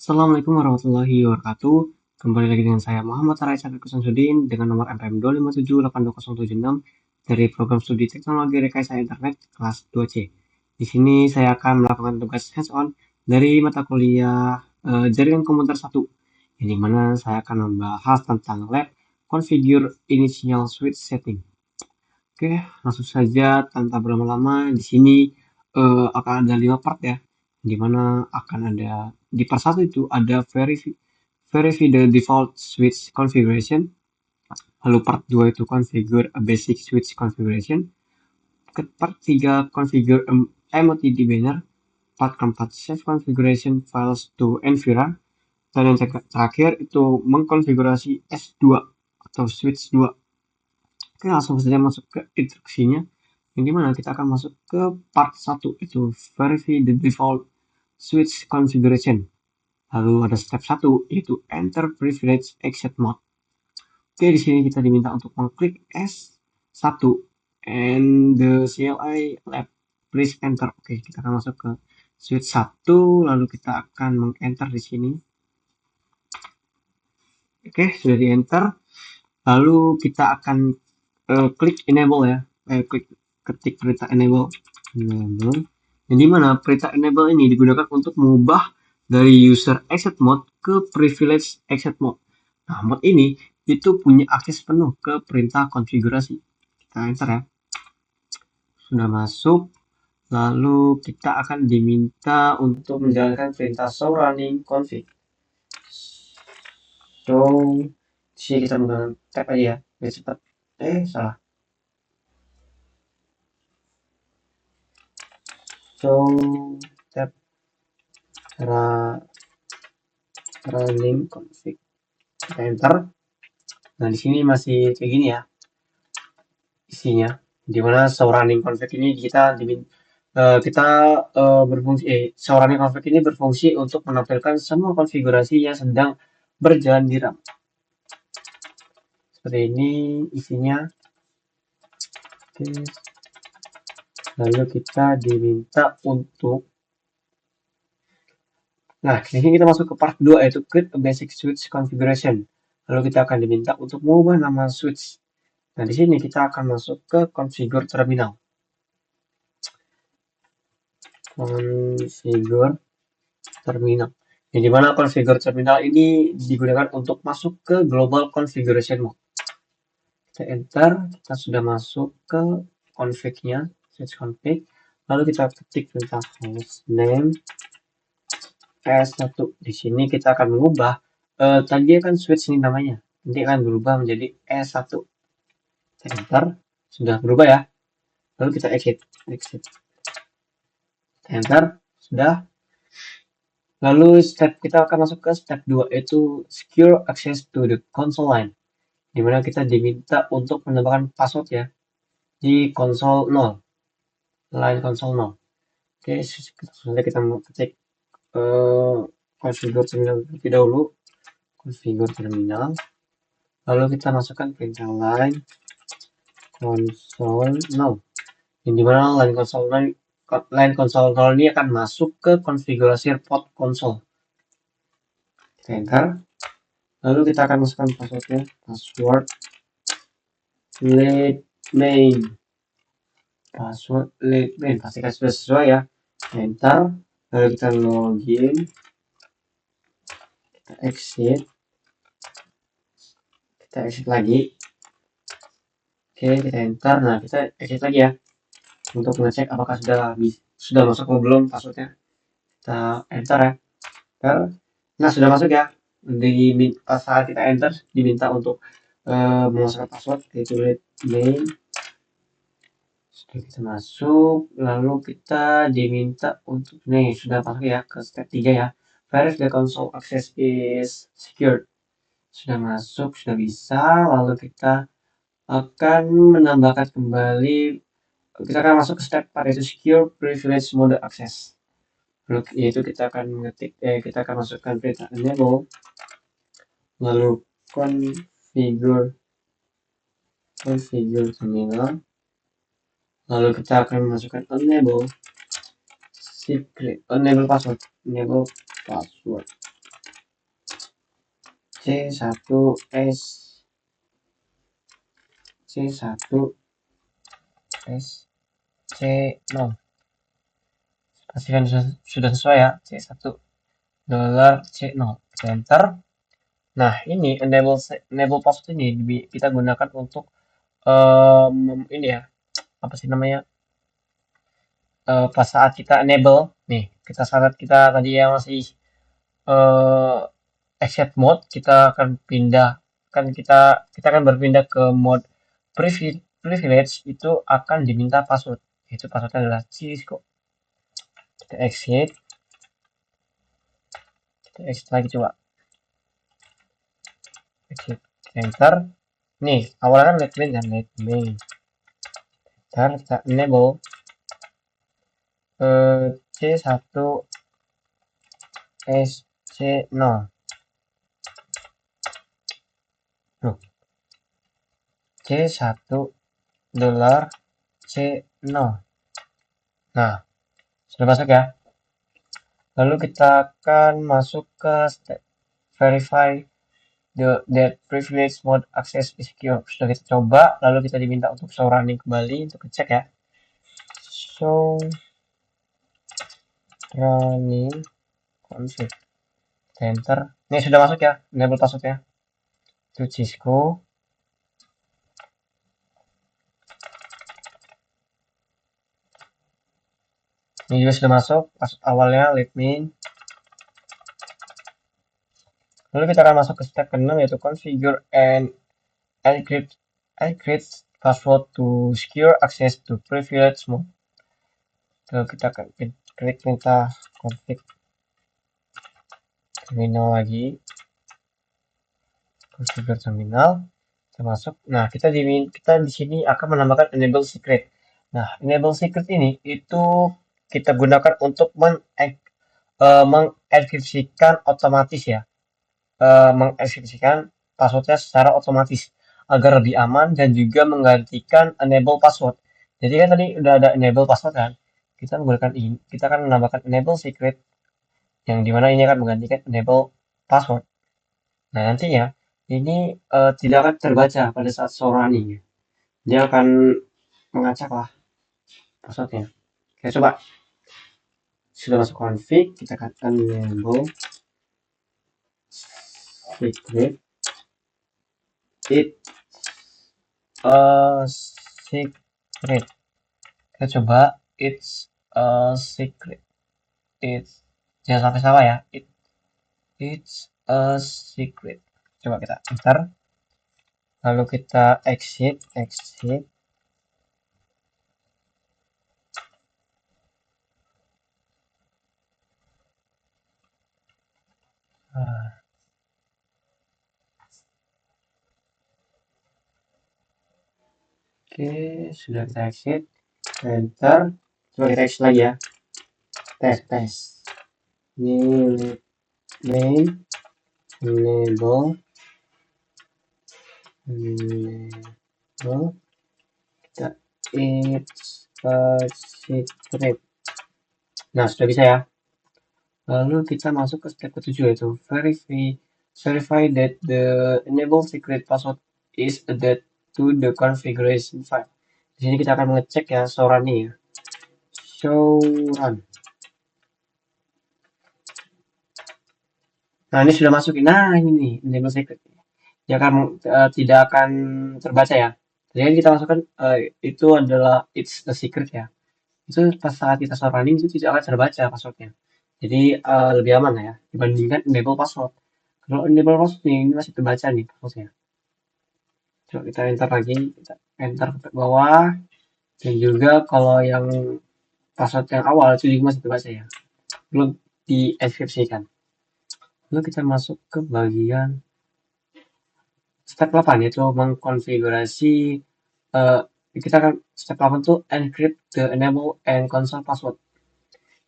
Assalamualaikum warahmatullahi wabarakatuh. Kembali lagi dengan saya Muhammad Sarai Syafiq Sudin dengan nomor MPM 257820076 dari program studi Teknologi Rekayasa Internet kelas 2C. Di sini saya akan melakukan tugas hands-on dari mata kuliah Jaringan Komputer 1, yang dimana saya akan membahas tentang lab configure initial switch setting. Oke, langsung saja tanpa berlama-lama. Di sini akan ada 5 part ya, di mana akan ada di part 1 itu ada verify the default switch configuration, lalu part 2 itu configure a basic switch configuration, ke part 3 configure MOTD banner, part keempat save configuration files to Envira, dan yang terakhir itu mengkonfigurasi S2 atau switch 2. Oke, langsung saja masuk ke instruksinya, yang dimana kita akan masuk ke part 1 itu verify the default switch configuration. Lalu ada step 1 yaitu enter privilege exit mode. Oke, di sini kita diminta untuk mengklik S1 and the CLI lab, please enter. Oke, kita akan masuk ke switch 1, lalu kita akan meng-enter di sini. Oke, sudah di enter. Lalu kita akan klik enable ya. Ketik perintah enable. Yang dimana perintah enable ini digunakan untuk mengubah dari user exit mode ke privilege exit mode. Nah, mode ini itu punya akses penuh ke perintah konfigurasi. Kita enter ya. Sudah masuk. Lalu kita akan diminta untuk menjalankan perintah show running config. So, sini kita menggunakan tab aja ya, biar cepat. Salah. So, tab running config. Kita enter. Nah, di sini masih kayak gini ya isinya. Dimana show running config ini berfungsi show running config ini berfungsi untuk menampilkan semua konfigurasi yang sedang berjalan di RAM. Seperti ini isinya. Oke. Lalu kita diminta untuk di sini kita masuk ke part 2 yaitu create a basic switch configuration. Lalu kita akan diminta untuk mengubah nama switch. Nah, di sini kita akan masuk ke configure terminal. Configure terminal. Yang dimana configure terminal ini digunakan untuk masuk ke global configuration mode. Kita enter, kita sudah masuk ke config-nya, switch config. Lalu kita ketik perintah hostname S1. Di sini kita akan mengubah tadi kan switch ini namanya. Nanti akan berubah menjadi S1. Kita enter, sudah berubah ya. Lalu kita exit. Kita enter, sudah. Lalu kita akan masuk ke step 2 yaitu secure access to the console line, dimana kita diminta untuk menambahkan password ya di konsol 0, line konsol 0. Oke, selanjutnya kita mau ketik configure terminal terlebih dahulu, configure terminal. Lalu kita masukkan perintah line console 0, yang dimana line console 0 ini akan masuk ke konfigurasi port konsol. Kita enter. Lalu kita akan masukkan passwordnya, password lead main. Password lead main, pastikan sudah sesuai ya. Enter. Lalu kita login. Kita exit. Kita exit lagi. Oke, kita enter. Nah, kita exit lagi ya. Untuk mengecek apakah sudah masuk atau belum passwordnya. Kita enter ya. Enter. Nah, sudah masuk ya. Pas saat kita enter diminta untuk memasukkan password yaitu lead main. Sudah kita masuk, lalu kita diminta untuk sudah masuk ya ke step 3 ya. Verify the console access is secured. Sudah masuk, sudah bisa. Lalu kita akan menambahkan kembali, kita akan masuk ke step pada itu secure privilege mode access. Lalu yaitu kita akan masukkan perintah enable, lalu configure terminal. Lalu kita akan masukkan enable secret, enable password. C1S C1S C0. Pastikan sudah sesuai ya. C1 $C0. Enter. Nah, ini enable password ini kita gunakan untuk ini ya, apa sih namanya? Pas saat kita enable nih, saat kita tadi yang masih accept mode, kita akan pindah, kita akan berpindah ke mode privilege. Itu akan diminta password, itu passwordnya adalah Cisco. Kita exit lagi, coba exit, enter. Nih awalnya kan let me ntar kita enable C1SC0. C1 $C0. Nah, sudah masuk ya. Lalu kita akan masuk ke step verify that privilege mode access is secure. Sudah kita coba, lalu kita diminta untuk show running kembali untuk cek ya. Show running config. Enter. Ini sudah masuk ya, enable passwordnya. Itu Cisco. Ini juga sudah masuk, password awalnya admin. Lalu kita akan masuk ke step ke-6, yaitu configure and encrypt password to secure access to privilege mode. Lalu kita akan klik perintah config terminal lagi, configure terminal, kita masuk. Nah, kita di sini akan menambahkan enable secret. Nah, enable secret ini itu kita gunakan untuk mengenkripsikan otomatis ya, mengeksekusikan passwordnya secara otomatis agar lebih aman dan juga menggantikan enable password. Jadi kan tadi udah ada enable password kan, kita akan menambahkan enable secret yang dimana ini akan menggantikan enable password. Nah, nantinya ini tidak akan terbaca pada saat show running ya. Dia akan mengacak lah passwordnya. Oke, coba sudah masuk config, kita katakan enable secret. It's a secret. Kita coba it's a secret. Jangan sampai salah ya. It's a secret. Coba kita enter. Lalu kita exit. Oke, sudah kita exit. Enter. Coba kita exit lagi ya. Tes. Ini main enable kita it's a secret. Nah, sudah bisa ya. Lalu kita masuk ke step ke-7, yaitu verify that the enable secret password is added to the configuration file. Di sini kita akan mengecek ya show running ya. Show run. Nah, ini sudah masuk. Nah, ini nih enable secret. Ya kan tidak akan terbaca ya. Jadi kita masukkan itu adalah it's a secret ya. Itu pas saat kita show running itu tidak akan terbaca passwordnya. Jadi lebih aman ya dibandingkan enable password. Kalau enable password ini masih terbaca nih passwordnya. Coba kita enter lagi, kita enter ke bawah. Dan juga kalau yang password yang awal itu juga masih terbaca ya, belum dienkripsikan. Lalu kita masuk ke bagian step 8, yaitu mengkonfigurasi. Kita akan step 8 itu encrypt the enable and console password.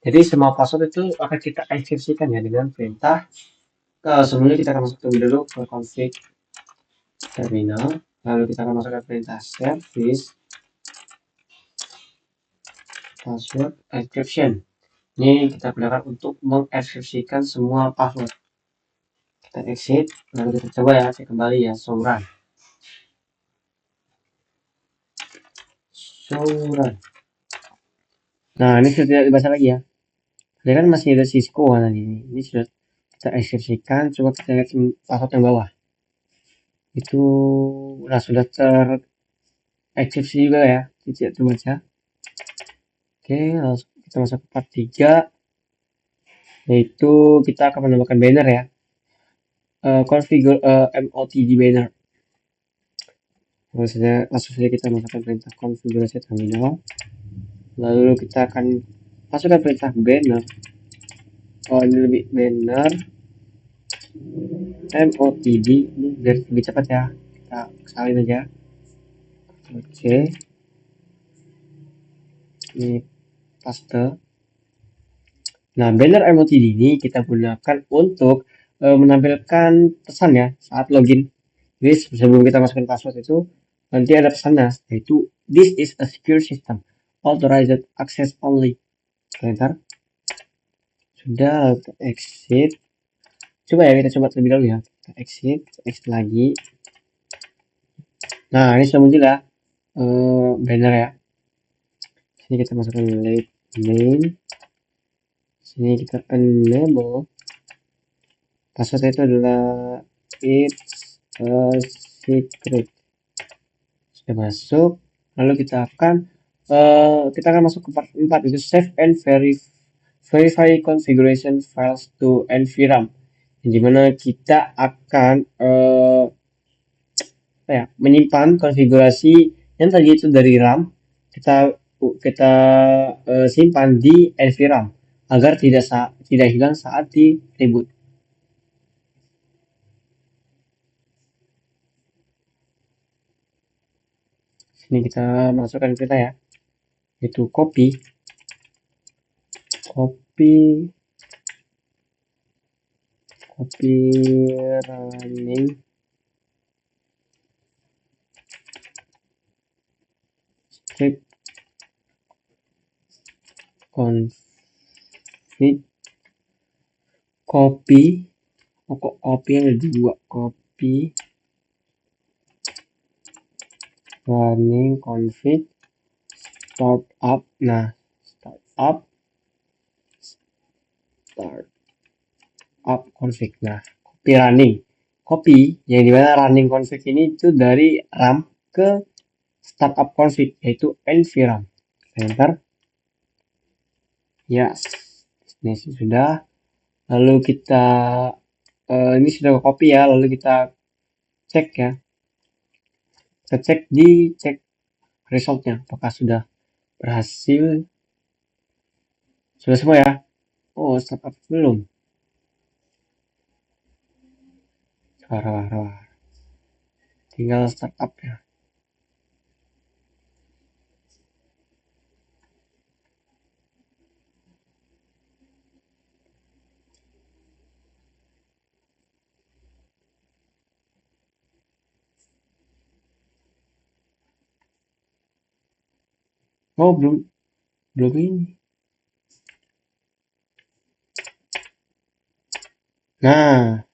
Jadi semua password itu akan kita enkripsikan ya dengan perintah. Sebelumnya kita akan masuk dulu ke config terminal, lalu kita akan masukkan perintah service password encryption. Ini kita gunakan untuk mengenkripsikan semua password. kita exit, lalu kita coba ya, saya kembali ya, show run. Nah, ini sudah tidak dibaca lagi ya. Ini kan masih ada sisco tadi ini sudah kita eksekusikan. Coba kita lihat password yang bawah. Itu nah sudah tereksekusi juga ya. Tidak terbaca. Oke, langsung kita masuk ke part 3, yaitu kita akan menambahkan banner ya. Configure MOTD banner. Langsung saja kita masukkan perintah konfigurasi terminal. Lalu kita akan masukkan perintah banner. Ini lebih banner MOTD ini biar lebih cepat ya. Kita salin aja. Oke. Ini paste. Nah, banner MOTD ini kita gunakan untuk menampilkan pesan ya saat login. Jadi sebelum kita masukkan password itu nanti ada pesannya, yaitu this is a secure system, authorized access only. Enter. Sudah, kita exit. Coba ya, kita coba terlebih dahulu ya. Kita exit lagi. Nah, ini sudah muncul ya banner ya. Sini kita masukkan name. Sini kita enable. Password itu adalah it's a secret. Sudah masuk. Lalu kita akan masuk ke part 4, itu save and verify configuration files to NVRAM. Dimana kita akan menyimpan konfigurasi yang tadi itu dari RAM, kita simpan di NVRAM agar tidak hilang saat di reboot. Sini kita masukkan perintah ya, yaitu copy running script config copy ada dua, copy running config startup. Nah, startup config. Nah, copy yang dimana running config ini itu dari RAM ke startup config, yaitu NVRAM. Enter. Yes, ini sudah. Lalu kita ini sudah copy ya, lalu kita cek ya. Kita cek resultnya apakah sudah berhasil. Sudah semua ya. Oh, startup belum. Tinggal startup ya. Oh, belum ini. Nah,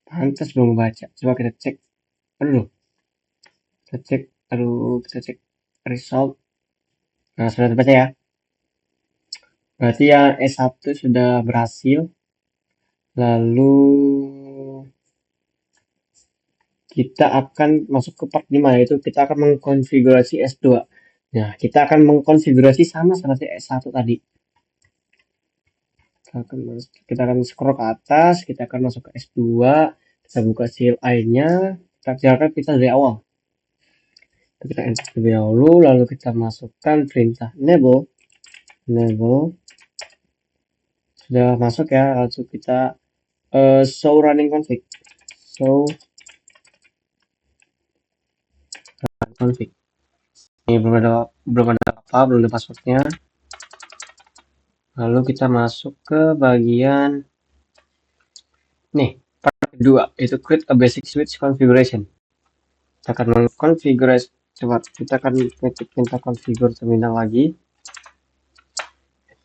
pantas belum membaca. Coba kita cek. Kita cek result. Nah, sudah terbaca ya. Berarti yang S1 sudah berhasil. Lalu kita akan masuk ke part 5, yaitu kita akan mengkonfigurasi S2. Nah, kita akan mengkonfigurasi sama seperti S1 tadi. Kita akan scroll ke atas, kita akan masuk ke S2, kita buka CLI-nya, kita kerjakan kita dari awal. Kita enter terlebih dahulu, lalu kita masukkan perintah enable. Sudah masuk ya, langsung kita show running config. Ini belum ada apa, belum ada passwordnya. Lalu kita masuk ke bagian nih, part kedua, itu create a basic switch configuration. Kita akan mengkonfigurasi. Coba kita akan ketik perintah configure terminal lagi.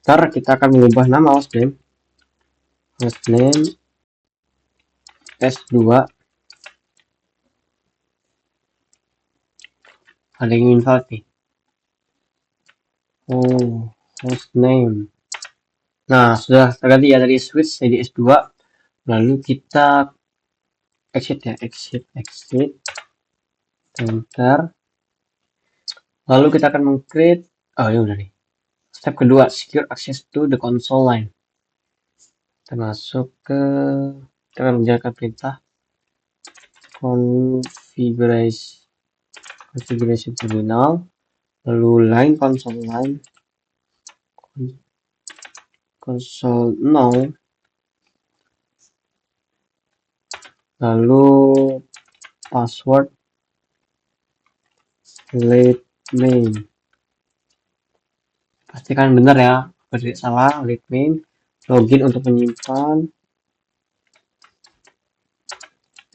Ntar kita akan mengubah nama hostname S2 ada yang invalid nih. Oh, host name. Nah, sudah terganti ya dari switch jadi S2. Lalu kita exit ya, exit, enter. Lalu kita akan meng-create, oh ya udah nih. Step kedua, secure access to the console line. Kita masuk ke, kita akan menjalankan perintah configuration terminal, lalu line console 0, lalu password late main. Pastikan benar ya, tidak salah, late main. Login untuk menyimpan,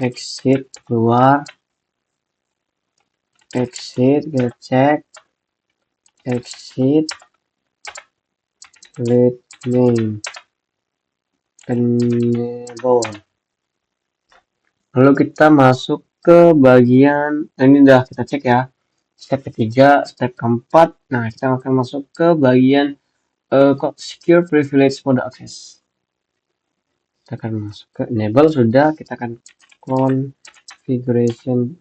exit, keluar, exit, kita cek, exit, late main, enable. Lalu kita masuk ke bagian, nah ini udah kita cek ya, step ketiga, step keempat. Nah, kita akan masuk ke bagian secure privilege mode access. Kita akan masuk ke enable, sudah, kita akan configuration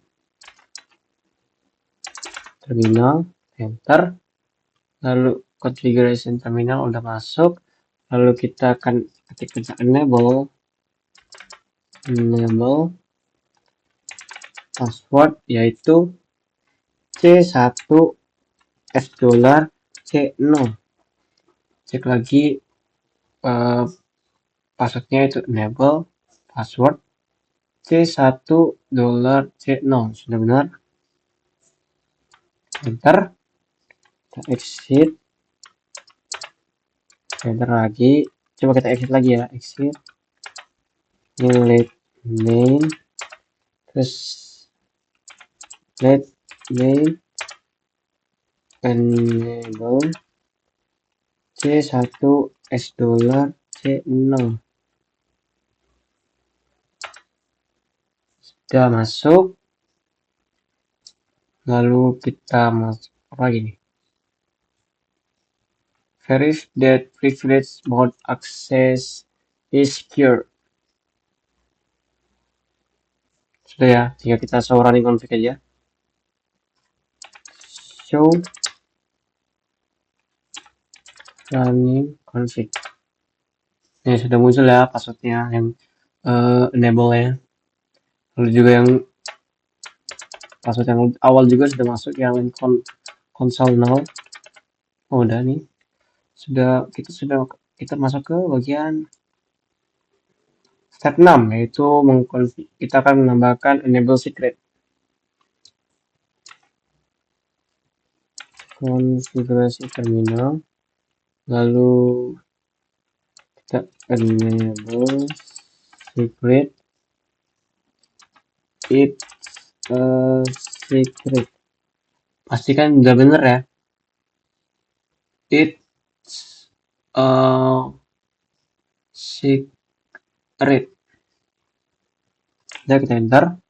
terminal, enter. Lalu configuration terminal udah masuk, lalu kita akan ketik enable password yaitu C1 $, C0. Cek lagi passwordnya itu enable password C1 $, C0. Sudah benar, enter. Kita exit, enter lagi, coba kita exit lagi ya, exit, late main, terus late main, enable C1 $, C0. Sudah masuk, lalu kita masuk apa lagi nih, verify that privilege mode access is secure. Sudah ya, tinggal kita show running config aja, show running config. Ini sudah muncul ya passwordnya yang enable nya, lalu juga yang password yang awal juga sudah masuk yang console now. Oh, udah nih, kita masuk ke bagian step 6, yaitu kita akan menambahkan enable secret. Konfigurasi terminal, lalu kita enable secret, it's a secret. Pastikan udah bener ya, it's a secret. Udah, kita enter,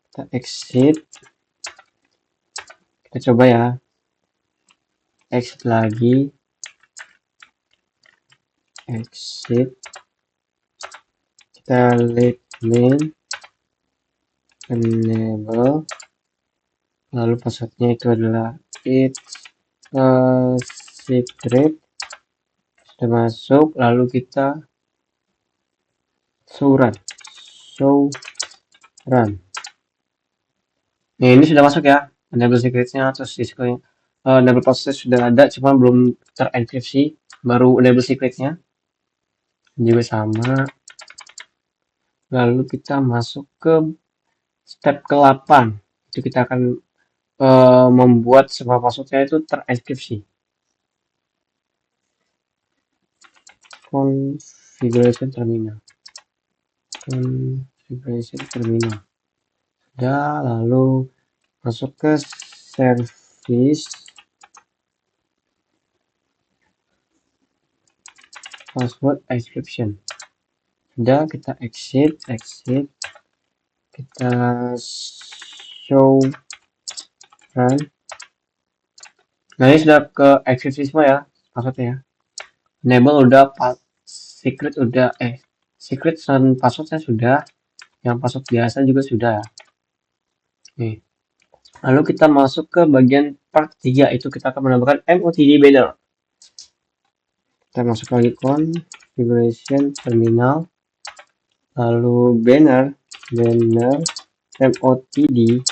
kita exit, kita coba ya, exit lagi, exit, kita late main, enable, lalu passwordnya itu adalah it's a secret. Sudah masuk, lalu kita show run. Nah, ini sudah masuk ya, enable secretnya, terus disikonya enable process sudah ada, cuma belum terenkripsi, baru enable secretnya juga sama. Lalu kita masuk ke step ke-8, itu kita akan membuat semua passwordnya itu terenkripsi. Configuration terminal, sudah, lalu masuk ke service, password encryption. Udah, kita exit, kita show run. Nah, ini sudah ke exit semua ya passwordnya ya. Enable udah, secret udah, secret dan passwordnya sudah, yang password biasa juga sudah. Nih. Lalu kita masuk ke bagian part 3, itu kita akan menambahkan MOTD banner. Kita masuk lagi configuration terminal, lalu banner MOTD.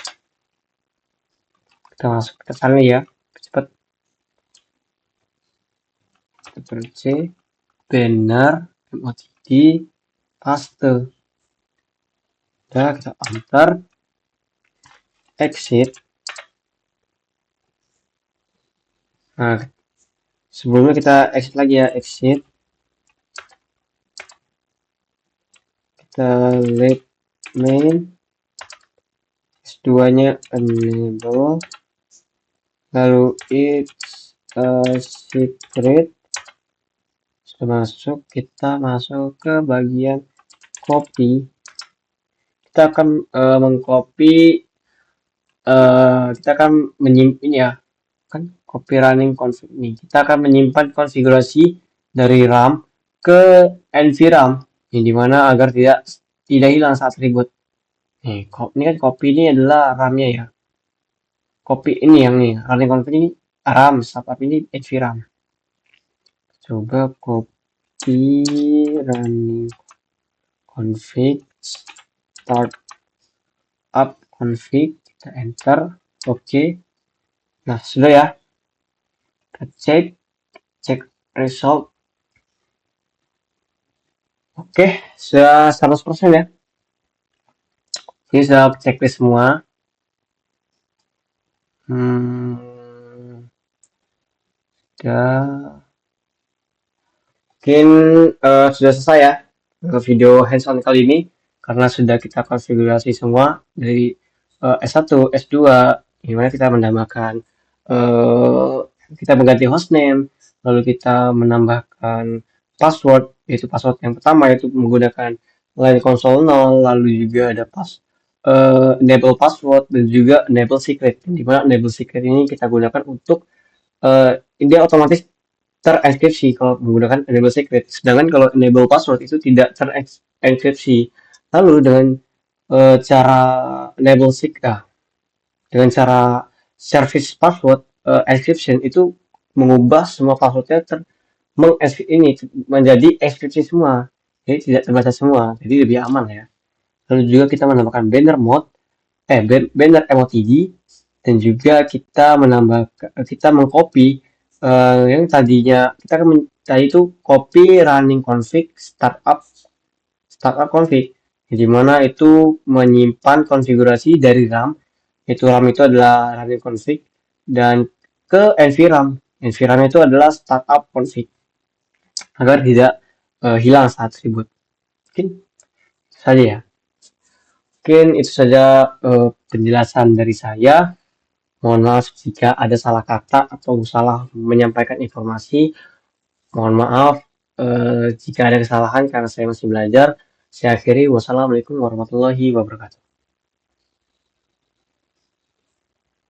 Kita masuk ke sana ya, cepat. Ctrl C, banner MOTD, paste. Udah, kita enter, exit. Nah, sebelumnya kita exit lagi ya, exit. Kita let main, S2 nya enable, lalu it's a secret. Sudah masuk, kita masuk ke bagian copy. Kita akan mengcopy, kita akan menyimpan ya, kan copy running config nih. Kita akan menyimpan konfigurasi dari RAM ke NVRAM, yang dimana agar tidak hilang saat reboot. Nih, ini kan copy ini adalah RAM-nya ya. Copy ini yang nih, running config ini RAM, startup ini NVRAM. Coba copy running config startup config, kita enter, oke. Nah, sudah ya. Kita cek result. Oke, sudah 100% ya. Ini sudah checklist semua. Mungkin sudah selesai ya video hands-on kali ini, karena sudah kita konfigurasi semua dari S1, S2, gimana kita menambahkan, kita mengganti hostname, lalu kita menambahkan password, yaitu password yang pertama yaitu menggunakan line console 0, lalu juga ada enable password dan juga enable secret, dimana enable secret ini kita gunakan untuk dia otomatis terenkripsi kalau menggunakan enable secret, sedangkan kalau enable password itu tidak terenkripsi. Lalu dengan cara enable secret, dengan cara service password encryption, itu mengubah semua passwordnya ini menjadi enkripsi semua, jadi tidak terbaca semua, jadi lebih aman ya. Lalu juga kita menambahkan banner mode, banner MOTD, dan juga kita mengcopy yang tadinya kita akan tadi itu copy running config startup config, di mana itu menyimpan konfigurasi dari RAM, yaitu RAM itu adalah running config, dan ke NVRAM itu adalah startup config, agar tidak hilang saat reboot. Mungkin saja ya. Mungkin itu saja penjelasan dari saya. Mohon maaf jika ada salah kata atau salah menyampaikan informasi. Mohon maaf jika ada kesalahan karena saya masih belajar. Saya akhiri, wassalamualaikum warahmatullahi wabarakatuh.